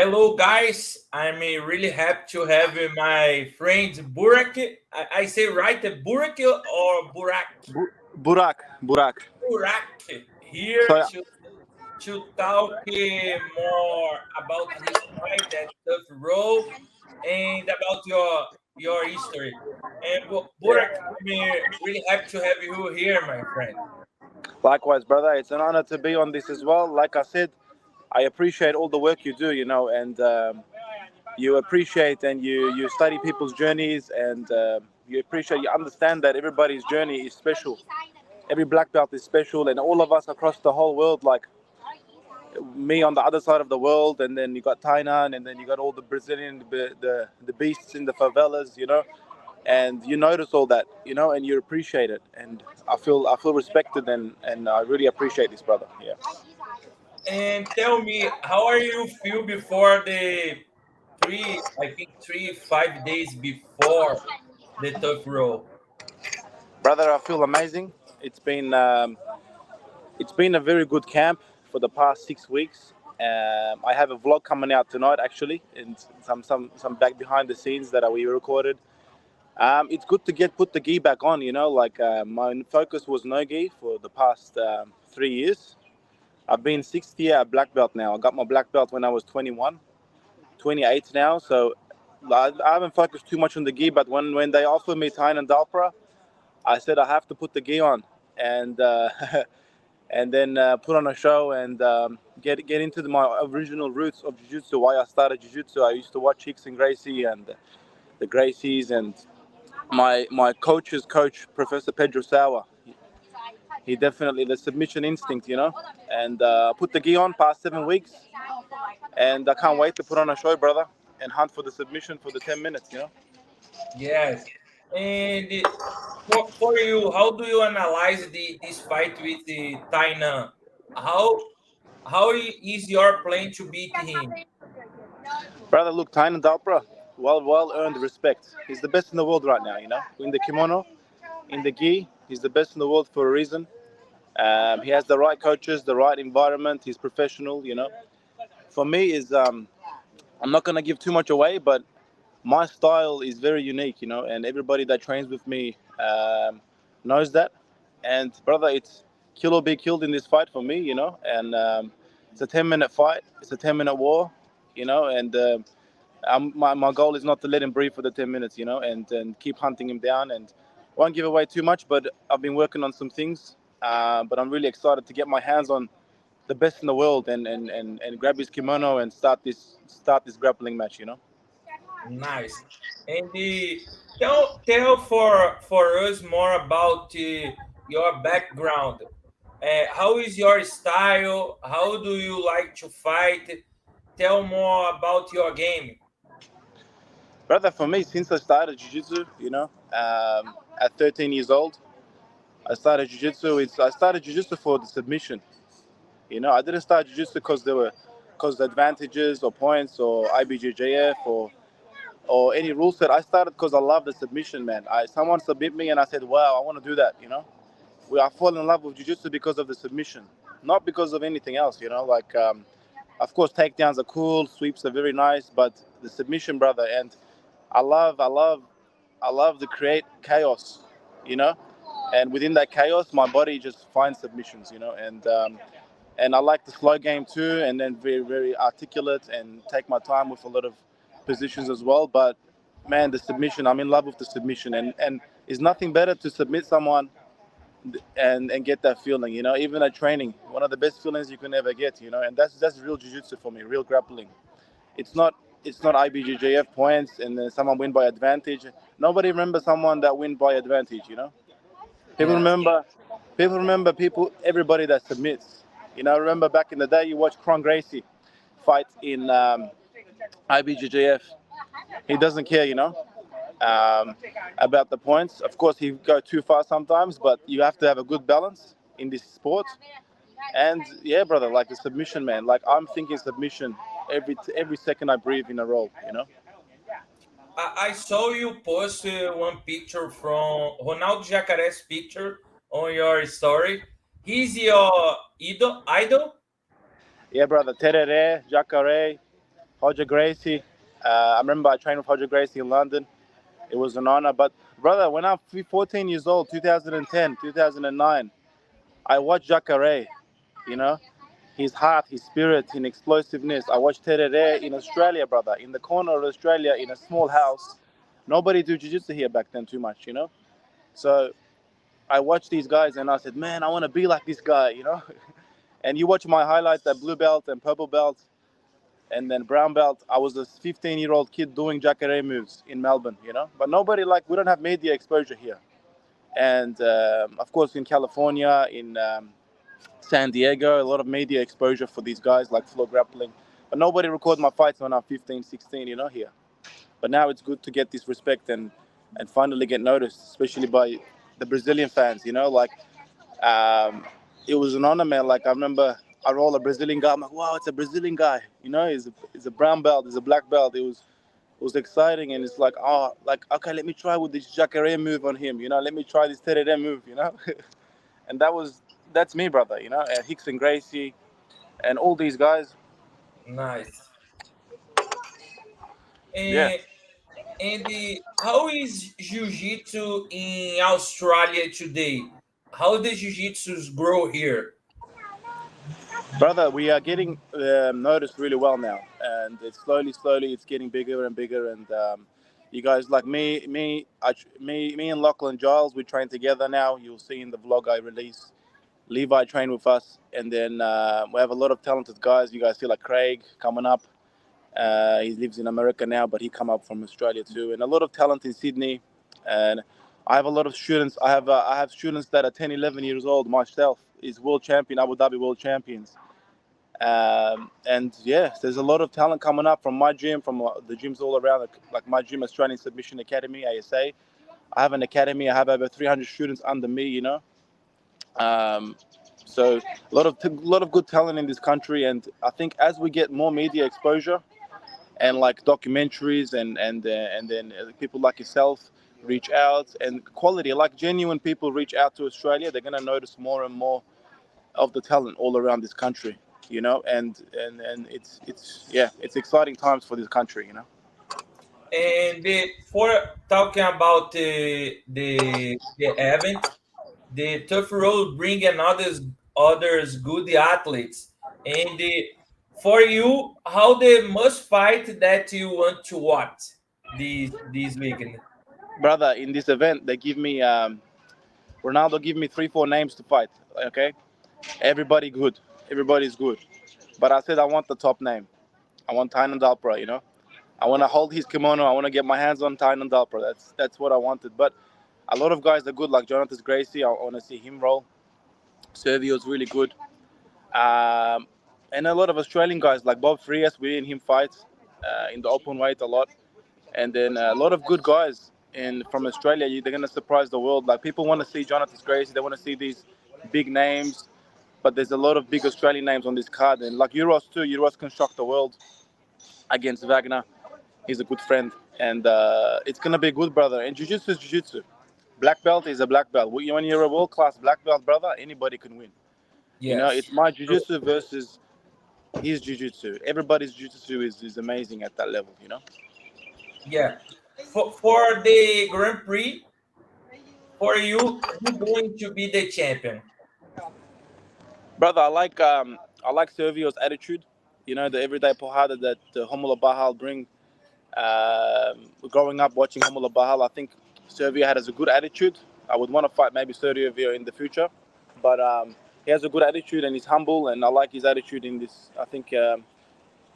Hello, guys. I'm really happy to have my friend Burak. I say right, Burak or Burak? Burak. Burak here So yeah, to talk more about his fight, that tough role, and about your history. And Burak, I'm really happy to have you here, my friend. likewise, brother. It's an honor to be on this as well. Like I said, I appreciate all the work you do, and you appreciate and you study people's journeys, and you understand that everybody's journey is special. Every black belt is special, and all of us across the whole world, like me on the other side of the world, and then you got Tainan, and then you got all the Brazilian, the beasts in the favelas, and you notice all that, and you appreciate it, and I feel respected, and I really appreciate this, brother. Yeah. And tell me, how are you feel before the I think 5 days before the tough roll? Brother, I feel amazing. It's been a very good camp for the past 6 weeks. I have a vlog coming out tonight, actually, and some back behind the scenes that we recorded. It's good to put the gi back on. My focus was no gi for the past 3 years. I've been 6th year at black belt now. I got my black belt when I was 21, 28 now. So I haven't focused too much on the gi. But when they offered me Tainan Dalpra, I said I have to put the gi on, and and then put on a show, and get into my original roots of jiu-jitsu. Why I started jiu-jitsu. I used to watch Hicks and Gracie and the Gracies, and my coach's coach, Professor Pedro Sauer. He definitely the submission instinct, and put the gi on past 7 weeks, and I can't wait to put on a show, brother, and hunt for the submission for the 10 minutes. Yes. And for you, how do you analyze this fight with the Tainan? How is your plan to beat him? Brother, look, Tainan Dalpra, well earned respect. He's the best in the world right now, in the kimono, in the gi. He's the best in the world for a reason. He has the right coaches, the right environment. He's professional. For me, I'm not gonna give too much away, but my style is very unique, and everybody that trains with me knows that. And brother, it's kill or be killed in this fight for me, and it's a 10-minute fight. It's a 10-minute war, and my goal is not to let him breathe for the 10 minutes, and keep hunting him down, and won't give away too much, but I've been working on some things, but I'm really excited to get my hands on the best in the world, and grab his kimono and start this grappling match. Nice. And tell for us more about your background. How is your style? How do you like to fight? Tell more about your game. Brother, for me, since I started jiu-jitsu, at 13 years old, I started jiu-jitsu. I started jiu-jitsu for the submission. I didn't start jiu-jitsu because the advantages or points or IBJJF or any rule set. I started because I love the submission, man. Someone submit me and I said, wow, I want to do that. I fall in love with jiu-jitsu because of the submission, not because of anything else. Of course, takedowns are cool, sweeps are very nice, but the submission, brother, and I love to create chaos, you know, and within that chaos, my body just finds submissions, and I like the slow game too, and then very, very articulate and take my time with a lot of positions as well. But man, the submission, I'm in love with the submission, and it's nothing better to submit someone and get that feeling, even at training, one of the best feelings you can ever get, and that's real jiu-jitsu for me, real grappling. It's not IBJJF points and then someone win by advantage. Nobody remembers someone that win by advantage. People Yes. remember everybody that submits. Remember back in the day, you watched Kron Gracie fight in IBJJF. He doesn't care, about the points. Of course, he go too far sometimes, but you have to have a good balance in this sport. And yeah, brother, like the submission, man. Like I'm thinking submission every second I breathe in a roll. I saw you post one picture from Ronaldo Jacaré's picture on your story. He's your idol? Yeah, brother. Terere, Jacare, Roger Gracie. I remember I trained with Roger Gracie in London. It was an honor. But brother, when I'm 14 years old, 2010, 2009, I watched Jacare, you know, his heart, his spirit, his explosiveness. I watched Terere in Australia, brother, in the corner of Australia, in a small house. Nobody do jiu-jitsu here back then too much, you know. So I watched these guys and I said, man, I want to be like this guy, you know. And you watch my highlights, that blue belt and purple belt and then brown belt. I was a 15-year-old kid doing Jacare moves in Melbourne, you know. But nobody, like, we don't have media exposure here. And of course, in California, in San Diego, a lot of media exposure for these guys like floor grappling. But nobody recorded my fights when I'm 15, 16, you know, here. But now it's good to get this respect and finally get noticed, especially by the Brazilian fans, you know, like it was an honor, man. Like I remember I roll a Brazilian guy. I'm like, wow, it's a Brazilian guy, you know, he's a brown belt, he's a black belt. It was exciting, and it's like, oh, like, okay, let me try with this Jacare move on him, you know, let me try this Terere move, you know. And that's me, brother, you know, and Hicks and Gracie and all these guys. Nice. Yeah. And how is Jiu-Jitsu in Australia today? How the Jiu-Jitsus grow here? Brother, we are getting noticed really well now, and it's slowly, it's getting bigger and bigger. And you guys like me and Lachlan Giles, we train together now. You'll see in the vlog I release. Levi trained with us, and then we have a lot of talented guys. You guys see like Craig coming up. He lives in America now, but he come up from Australia too, and a lot of talent in Sydney. And I have a lot of students. I have students that are 10, 11 years old. Myself is world champion, Abu Dhabi world champions. And yeah, there's a lot of talent coming up from my gym, from the gyms all around, like my gym, Australian Submission Academy, ASA. I have an academy. I have over 300 students under me. You know, um, so a lot of good talent in this country. And I think as we get more media exposure and like documentaries and then people like yourself reach out and quality, like genuine people reach out to Australia, they're gonna notice more and more of the talent all around this country, you know, and it's yeah, it's exciting times for this country, you know. And for talking about the event, the Tough Road bring another others good athletes. And for you, how the must fight that you want to watch this weekend? Brother, in this event they give me Ronaldo give me 3 4 names to fight. Okay, everybody's good, but I said I want the top name. I want Tainan Dalpra, you know. I want to hold his kimono. I want to get my hands on Tainan Dalpra. That's what I wanted. But a lot of guys are good, like Jonathan Gracie. I want to see him roll. Servio's really good. Um, and a lot of Australian guys like Bob Frias, we and him fight in the open weight a lot. And then a lot of good guys from Australia. They're going to surprise the world. Like people want to see Jonathan Gracie. They want to see these big names. But there's a lot of big Australian names on this card. And like Euros too. Euros can shock the world against Wagner. He's a good friend. And it's going to be good, brother. And Jiu-Jitsu is Jiu-Jitsu. Black belt is a black belt. When you're a world-class black belt, brother, anybody can win. You know, Yes. it's my jiu-jitsu versus his jiu-jitsu. Everybody's jiu-jitsu is amazing at that level, you know? Yeah. For the Grand Prix, for you, who going to be the champion? Brother, I like Servio's attitude. You know, the everyday pohada that Homula Bahal bring. Growing up watching Homula Bahal, I think Servio has a good attitude. I would want to fight maybe Servio in the future. But he has a good attitude and he's humble, and I like his attitude in this. I think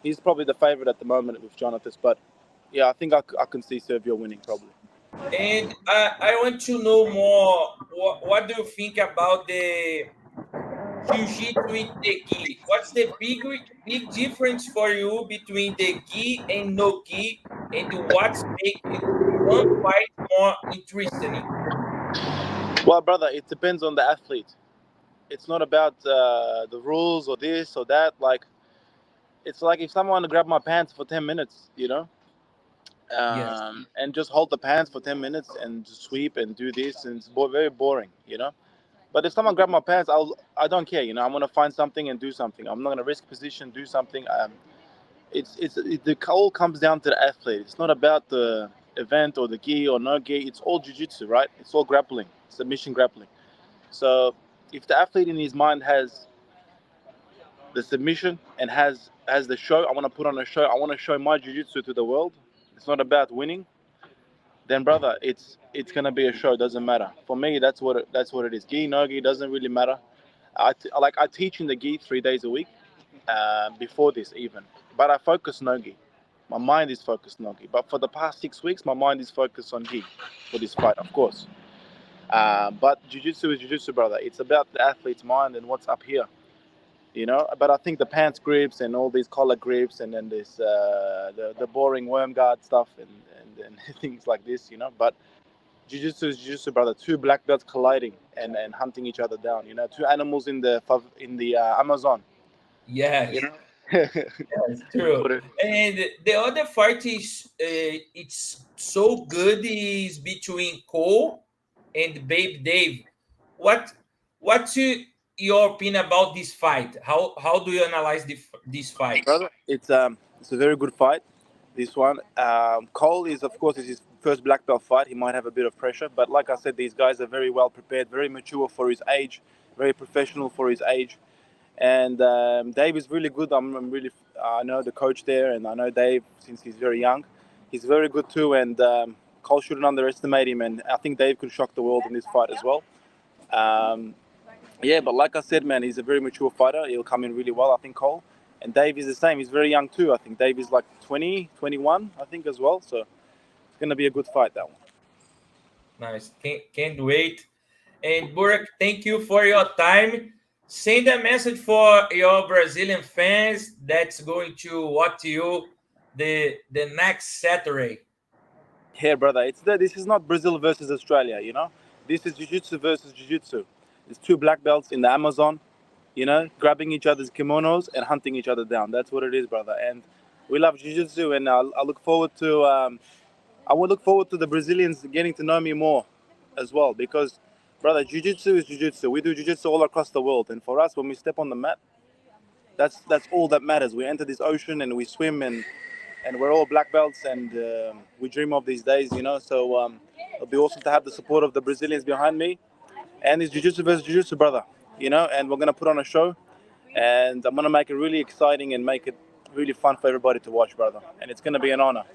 he's probably the favorite at the moment with Jonathan. But yeah, I think I can see Servio winning probably. And I want to know more. What do you think about the Jiu-Jitsu with the gi? What's the big difference for you between the gi and no gi, and what's make one fight more interesting? Well, brother, it depends on the athlete. It's not about the rules or this or that. Like, it's like if someone grab my pants for 10 minutes, you know, Yes. and just hold the pants for 10 minutes and just sweep and do this, and it's very boring, you know. But if someone grab my pants, I don't care, you know. I'm gonna find something and do something. I'm not gonna risk position, do something. it all comes down to the athlete. It's not about the event or the gi or no gi. It's all jiu-jitsu, right? It's all grappling, submission grappling. So if the athlete in his mind has the submission and has the show, I want to put on a show, I want to show my jiu-jitsu to the world, it's not about winning, then brother, it's gonna be a show. Doesn't matter. For me, that's what it is. Gi, no gi, doesn't really matter. I teach in the gi 3 days a week, before this even, but I focus no gi. My mind is focused no gi. But for the past 6 weeks, my mind is focused on gi for this fight, of course. But jiu-jitsu is jiu-jitsu, brother. It's about the athlete's mind and what's up here, you know. But I think the pants grips and all these collar grips and then this the boring worm guard stuff and things like this, you know. But jiu-jitsu is jiu-jitsu, brother. 2 black belts colliding and hunting each other down, you know. 2 animals in the Amazon. Yes. You know? Yes, true. And the other fight is it's so good is between Cole and Babe Dave. What's your opinion about this fight? How do you analyze this fight? Brother, it's a very good fight. This one, Cole is, of course, his first black belt fight. He might have a bit of pressure, but like I said, these guys are very well prepared, very mature for his age, very professional for his age. And Dave is really good. I know the coach there, and I know Dave since he's very young. He's very good too, and Cole shouldn't underestimate him. And I think Dave could shock the world in this fight as well. Yeah, but like I said, man, he's a very mature fighter. He'll come in really well, I think, Cole. And Dave is the same. He's very young too. I think Dave is like 20, 21, I think, as well. So it's going to be a good fight, that one. Nice. Can't wait. And Burak, thank you for your time. Send a message for your Brazilian fans that's going to watch you the next Saturday. Yeah, brother. This is not Brazil versus Australia, you know. This is jiu-jitsu versus jiu-jitsu. It's 2 black belts in the Amazon, you know, grabbing each other's kimonos and hunting each other down. That's what it is, brother. And we love jiu-jitsu, and I look forward to I will look forward to the Brazilians getting to know me more as well, because brother, jiu-jitsu is jiu-jitsu. We do jiu-jitsu all across the world, and for us, when we step on the mat, that's all that matters. We enter this ocean and we swim, and we're all black belts, and we dream of these days, you know. So it'll be awesome to have the support of the Brazilians behind me. And it's jiu-jitsu versus jiu-jitsu, brother, you know. And we're gonna put on a show, and I'm gonna make it really exciting and make it really fun for everybody to watch, brother. And it's gonna be an honor.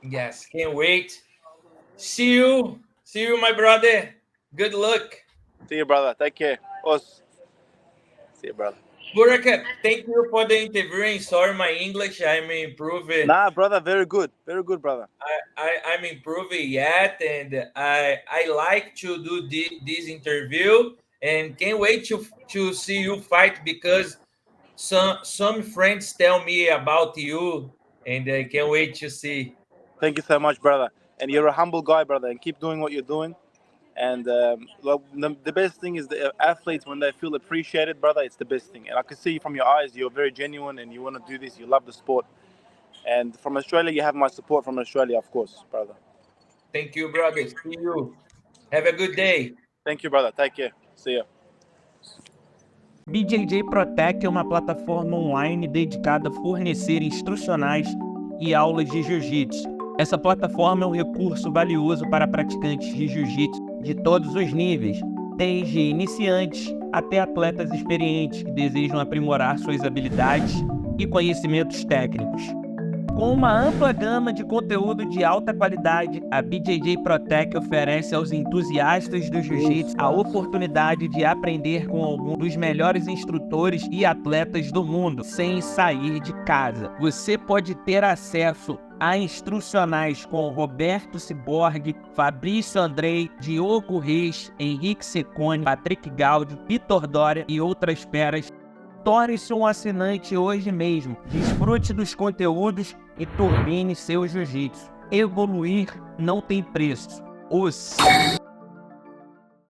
Yes, can't wait. See you, my brother. Good luck. See you, brother. Take care. Us. See you, brother. Burak, thank you for the interview. Sorry, my English, I'm improving. Nah, brother, very good, brother. I'm improving yet, and I like to do this interview, and can't wait to see you fight, because some friends tell me about you, and I can't wait to see. Thank you so much, brother. And you're a humble guy, brother, and keep doing what you're doing. And the best thing is the athletes, when they feel appreciated, brother, it's the best thing. And I can see from your eyes, you're very genuine and you want to do this. You love the sport. And from Australia, you have my support from Australia, of course, brother. Thank you, brother. See you. Have a good day. Thank you, brother. Take care. See you. BJJ Protec é uma plataforma online dedicada a fornecer instrucionais e aulas de jiu-jitsu. Essa plataforma é um recurso valioso para praticantes de jiu-jitsu de todos os níveis, desde iniciantes até atletas experientes que desejam aprimorar suas habilidades e conhecimentos técnicos. Com uma ampla gama de conteúdo de alta qualidade, a BJJ Protec oferece aos entusiastas do jiu-jitsu a oportunidade de aprender com alguns dos melhores instrutores e atletas do mundo, sem sair de casa. Você pode ter acesso a instrucionais com Roberto Ciborgue, Fabrício Andrei, Diogo Reis, Henrique Secone, Patrick Gaudio, Vitor Dória e outras feras. Torne-se um assinante hoje mesmo. Desfrute dos conteúdos e turbine seu jiu-jitsu. Evoluir não tem preço.